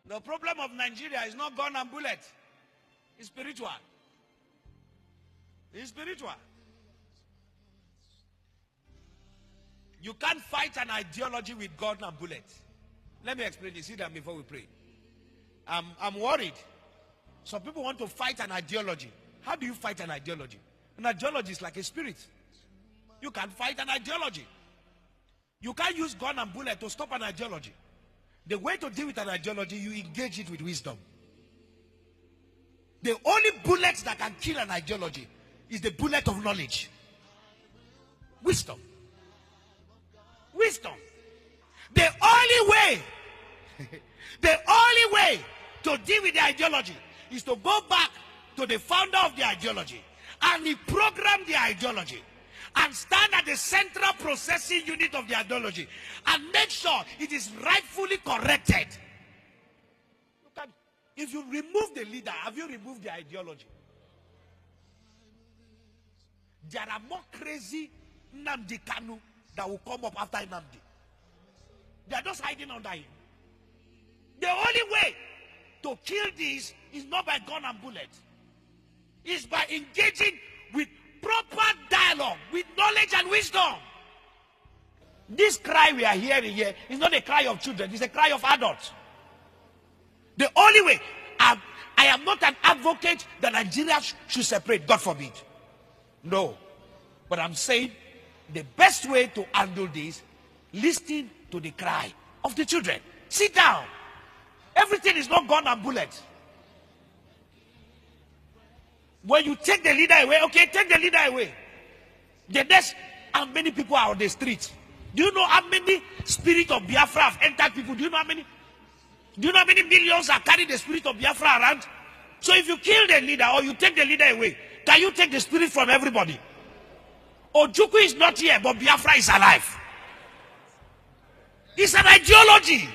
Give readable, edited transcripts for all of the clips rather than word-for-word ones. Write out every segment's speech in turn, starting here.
The problem of Nigeria is not gun and bullet. It's spiritual. It's spiritual. You can't fight an ideology with gun and bullet. Let me explain this. Sit down before we pray. I'm worried. Some people want to fight an ideology. How do you fight an ideology? An ideology is like a spirit. You can't fight an ideology. You can't use gun and bullet to stop an ideology. The way to deal with an ideology, you engage it with wisdom. The only bullet that can kill an ideology is the bullet of knowledge. Wisdom. Wisdom. The only way to deal with the ideology is to go back to the founder of the ideology and reprogram the ideology and stand at the central processing unit of the ideology and make sure it is rightfully corrected. If you remove the leader, have you removed the ideology? There are more crazy Nnamdi Kanu that will come up after Nnamdi. They are just hiding under him. The only way to kill this is not by gun and bullet. It's by engaging with proper dialogue, with knowledge and wisdom. This cry we are hearing here is not a cry of children, it's a cry of adults. The only way, I am not an advocate that Nigeria should separate, God forbid. No. But I'm saying the best way to handle this, listen to the cry of the children. Sit down. Everything is not gun and bullet. When you take the leader away, okay, take the leader away. The next, how many people are on the street? Do you know how many spirit of Biafra have entered people? Do you know how many? Do you know how many millions are carrying the spirit of Biafra around? So if you kill the leader or you take the leader away, can you take the spirit from everybody? Ojukwu is not here, but Biafra is alive. It's an ideology.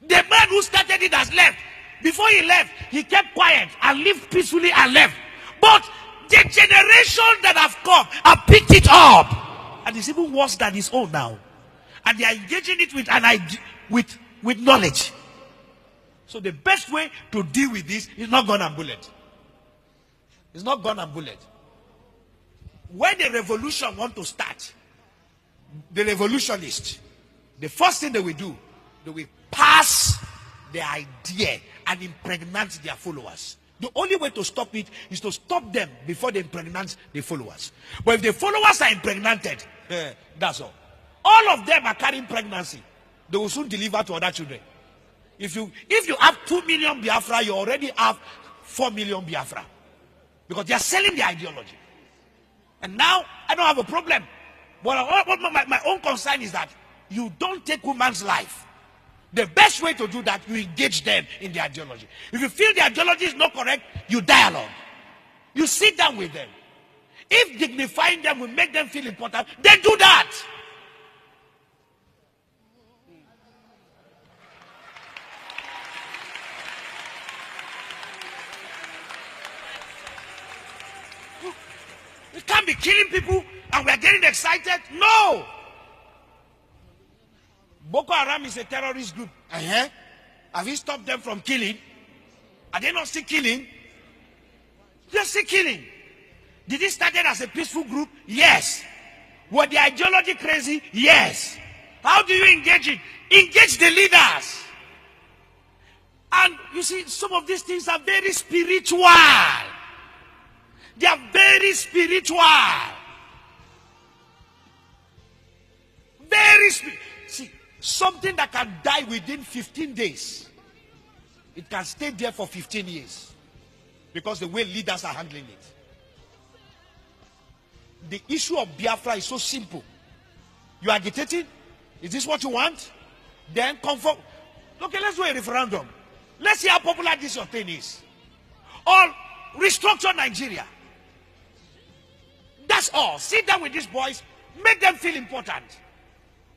The man who started it has left. Before he left, he kept quiet and lived peacefully and left. But the generation that have come have picked it up. And it's even worse than his own now. And they are engaging it with an idea, with knowledge. So the best way to deal with this is not gun and bullet. It's not gun and bullet. When the revolution want to start, the revolutionists, the first thing they will do, they will pass the idea and impregnate their followers. The only way to stop it is to stop them before they impregnate the followers. But if the followers are impregnated, that's all. All of them are carrying pregnancy. They will soon deliver to other children. If you have 2 million Biafra, you already have 4 million Biafra. Because they are selling the ideology. And now, I don't have a problem. But my own concern is that you don't take woman's life. The best way to do that, you engage them in the ideology. If you feel the ideology is not correct, you dialogue. You sit down with them. If dignifying them will make them feel important, then do that. We can't be killing people and we are getting excited. No. Boko Haram is a terrorist group. Have you stopped them from killing? Are they not still killing? They're still killing. Did it start as a peaceful group? Yes. Were the ideology crazy? Yes. How do you engage it? Engage the leaders. And you see, some of these things are very spiritual. They are very spiritual. Very spiritual. See, something that can die within 15 days, it can stay there for 15 years. Because the way leaders are handling it. The issue of Biafra is so simple. You are agitating? Is this what you want? Then conform. Okay, let's do a referendum. Let's see how popular this your thing is. Or restructure Nigeria. That's all. Sit down with these boys. Make them feel important.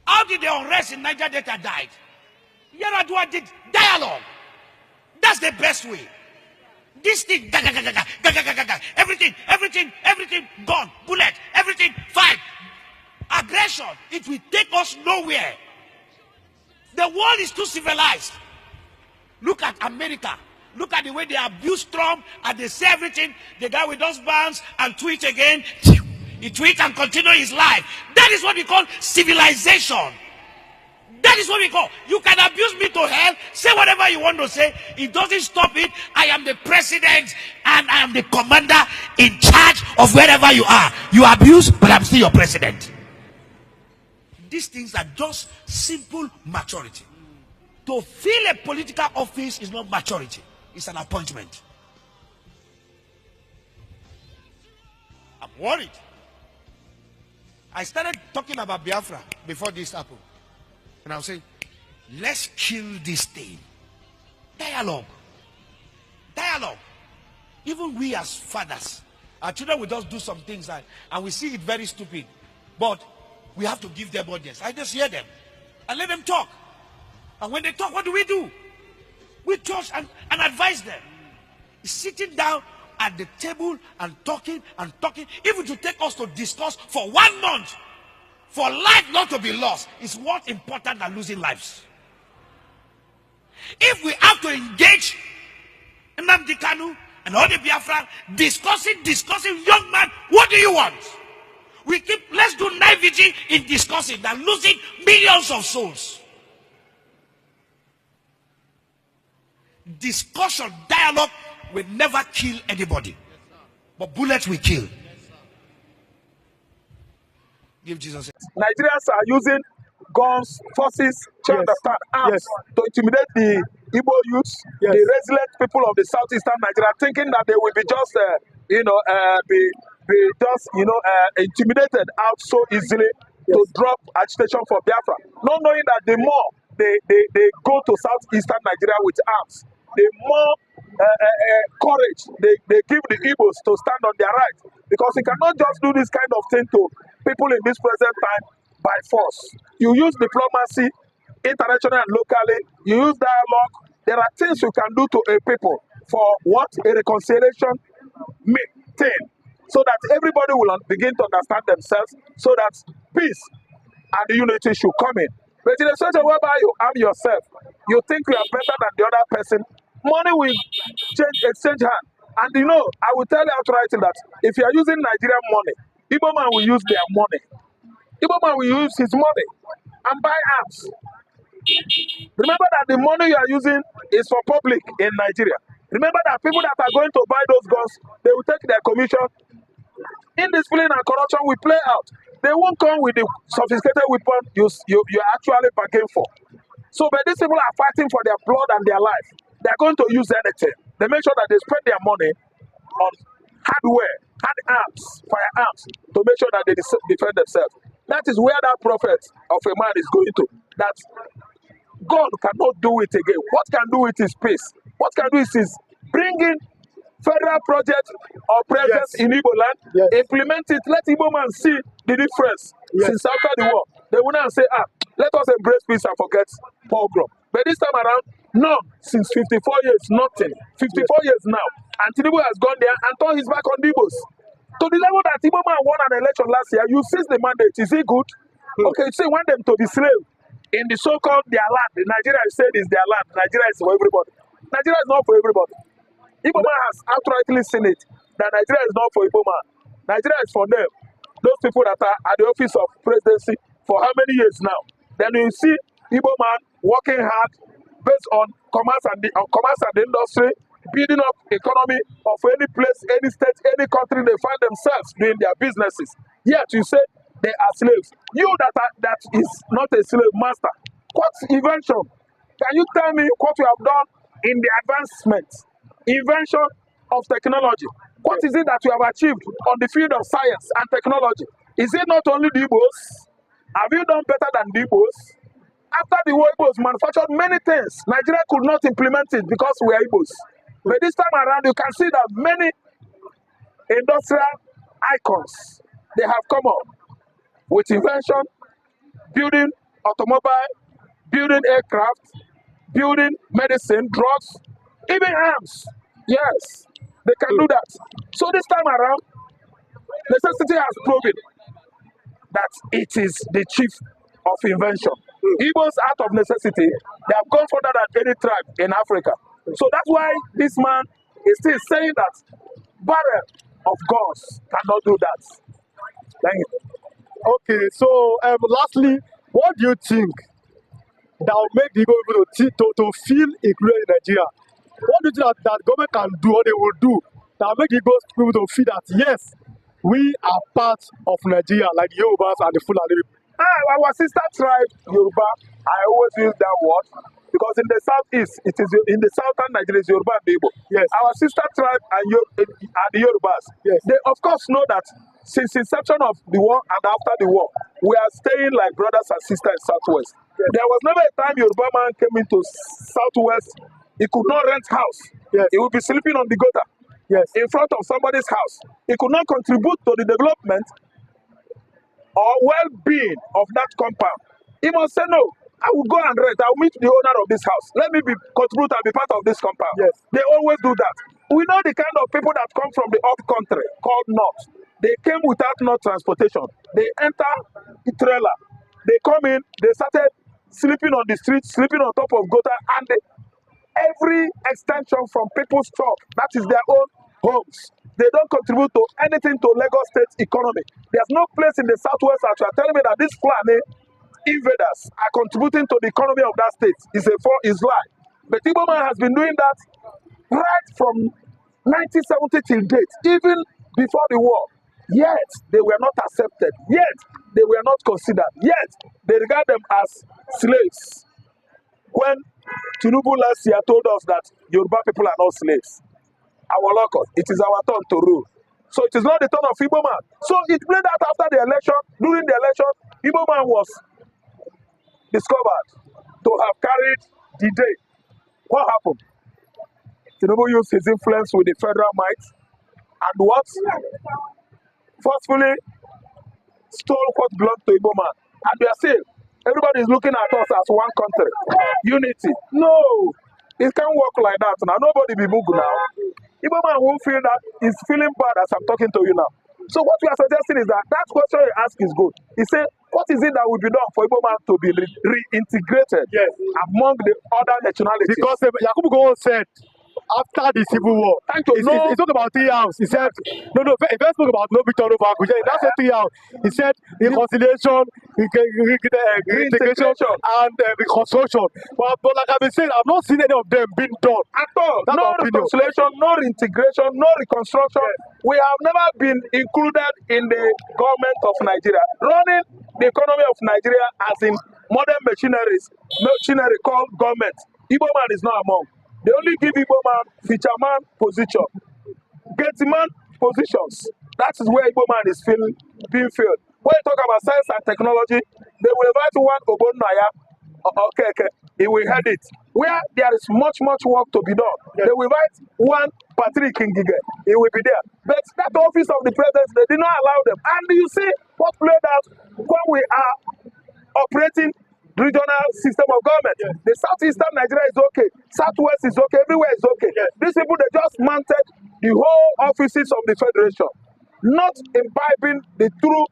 How did the unrest in Niger Delta died? Yaradua did dialogue. That's the best way. This thing, everything gone, bullet, everything, fight. Aggression, it will take us nowhere. The world is too civilized. Look at America. Look at the way they abuse Trump and they say everything. The guy with those bands and tweet again. He tweets and continue his life. That is what we call civilization. That is what we call. You can abuse me to hell. Say whatever you want to say. It doesn't stop it. I am the president and I am the commander in charge of wherever you are. You abuse, but I'm still your president. These things are just simple maturity. To fill a political office is not maturity. It's an appointment. I'm worried. I started talking about Biafra before this happened. And I was saying, let's kill this thing. Dialogue. Dialogue. Even we as fathers, our children will just do some things and we see it very stupid. But we have to give them audience. I just hear them and let them talk. And when they talk, what do? We talk and advise them. Sitting down at the table and talking, even to take us to discuss for 1 month, for life not to be lost, is more important than losing lives. If we have to engage Nnamdi Kanu and all the Biafra discussing, young man, what do you want? Let's do night vigil in discussing than losing millions of souls. Discussion, dialogue will never kill anybody, but bullets will kill. Give Jesus a... Nigerians are using guns, forces, arms to intimidate the Igbo youths, the resilient people of the southeastern Nigeria, thinking that they will be just, intimidated out so easily to drop agitation for Biafra. Not knowing that the more they go to southeastern Nigeria with arms, the more courage they give the Igbos to stand on their rights. Because you cannot just do this kind of thing to people in this present time by force. You use diplomacy, internationally and locally. You use dialogue. There are things you can do to a people for what? A reconciliation meeting. So that everybody will begin to understand themselves, so that peace and unity should come in. But in a situation whereby you arm yourself, you think you are better than the other person, money will exchange hand. And you know, I will tell you outright that if you are using Nigerian money, Igbo man will use their money. Igbo man will use his money and buy arms. Remember that the money you are using is for public in Nigeria. Remember that people that are going to buy those guns, they will take their commission. Indiscipline and corruption will play out. They won't come with the sophisticated weapon you actually bargain for. So, but these people are fighting for their blood and their life. They are going to use anything. They make sure that they spend their money on hardware, hard arms, firearms, to make sure that they defend themselves. That is where that prophet of a man is going to. That God cannot do it again. What can do it is peace. What can do it is bringing federal project or presence in Igbo land, implement it, let Igbo man see the difference since after the war. They will not say, let us embrace peace and forget pogrom. But this time around, no, since 54 years, nothing. 54 years now. And Tinubu has gone there and turned his back on the Igbos. To the level that Igbo man won an election last year, you seize the mandate. Is it good? Okay, you say want them to be slave in the so-called their land. Nigeria is said is their land. Nigeria is for everybody. Nigeria is not for everybody. Igbo man has outrightly seen it that Nigeria is not for Igbo man. Nigeria is for them. Those people that are at the office of presidency for how many years now? Then you see Igbo man working hard based on commerce and the industry, building up economy of any place, any state, any country they find themselves doing their businesses. Yet you say they are slaves. You that is not a slave master. What invention? Can you tell me what you have done in the invention of technology? What is it that you have achieved on the field of science and technology? Is it not only the Igbos? Have you done better than the Igbos? After the war, Igbos manufactured many things. Nigeria could not implement it because we are Igbos. But this time around, you can see that many industrial icons, they have come up with invention, building automobile, building aircraft, building medicine, drugs, even arms. Yes, they can do that. So this time around, necessity has proven that it is the chief of invention. Igbos, out of necessity, they have gone further than any tribe in Africa. So that's why this man is still saying that barrel of guns cannot do that. Thank you. Okay, so lastly, what do you think that will make the Igbo people to feel included in Nigeria? What do you think that government can do or they will do that will make the Igbo people to feel that yes, we are part of Nigeria, like the Yorubas and the Fulani people? Our sister tribe, Yoruba, I always use that word because in the southeast, it is in the southern Nigeria, it's Yoruba and Igbo. Yes. Our sister tribe and the Yorubas, yes, they of course know that since inception of the war and after the war, we are staying like brothers and sisters in southwest. Yes. There was never a time Yoruba man came into southwest, he could not rent house. Yes. He would be sleeping on the gutter. Yes. In front of somebody's house. He could not contribute to the development or well-being of that compound. He must say, no, I will go and rent. I will meet the owner of this house. Let me contribute and be part of this compound. Yes. They always do that. We know the kind of people that come from the up country called North. They came without North transportation. They enter the trailer. They come in, they started sleeping on the street, sleeping on top of gutter, and every extension from people's truck, that is their own homes. They don't contribute to anything to Lagos State economy. There's no place in the southwest that you are telling me that these Fulani invaders are contributing to the economy of that state. Is lie. But Igbo man has been doing that right from 1970 till date, even before the war. Yet they were not accepted. Yet they were not considered. Yet they regard them as slaves. When Tinubu last year told us that Yoruba people are not slaves, our locus, it is our turn to rule. So it is not the turn of Igbo man. So it played out after the election. During the election, Igbo man was discovered to have carried the day. What happened? Tinubu used his influence with the federal might and what? Forcefully stole what belonged to Igbo man. And we are saying, everybody is looking at us as one country. Unity. No, it can't work like that. Now nobody be Mugu now. Igbo man won't feel that he's feeling bad as I'm talking to you now. So what we are suggesting is that question you ask is good. He said, what is it that will be done for Igbo man to be reintegrated among the other nationalities? Because Yakubu Gowon said, after the civil war, he talked about 3 hours. He said, he first spoke about no victory back. That's 3 hours. He said reconciliation, reintegration, and reconstruction. But like I've been saying, I've not seen any of them being done. At all. That's no reconciliation, no reintegration, no reconstruction. Yes. We have never been included in the government of Nigeria. Running the economy of Nigeria as in modern machinery called government. Igbo man is not among. They only give Igbo man feature man position, get man positions. That is where Igbo man is being filled. When you talk about science and technology, they will invite one Obonnaya. Okay, he will head it. Where there is much work to be done, they will invite one Patrick Kingige. He will be there. But that office of the president, they did not allow them. And you see what played out when we are operating regional system of government. Yes. The southeastern Nigeria is okay, southwest is okay, everywhere is okay. Yes. These people, they just mounted the whole offices of the federation, not imbibing the true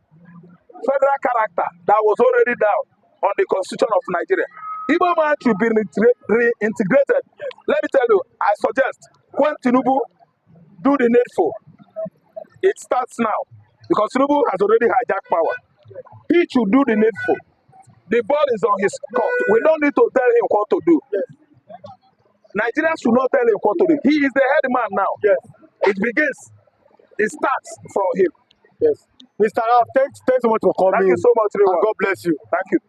federal character that was already down on the constitution of Nigeria. Igbo man should be reintegrated. Yes. Let me tell you, I suggest when Tinubu do the needful, it starts now because Tinubu has already hijacked power. He should do the needful. The ball is on his court. We don't need to tell him what to do. Yes. Nigerians should not tell him what to do. He is the head man now. Yes. It begins. It starts from him. Yes. Mr. Ralph, thanks so much for coming. Thank you so much, and God bless you. Thank you.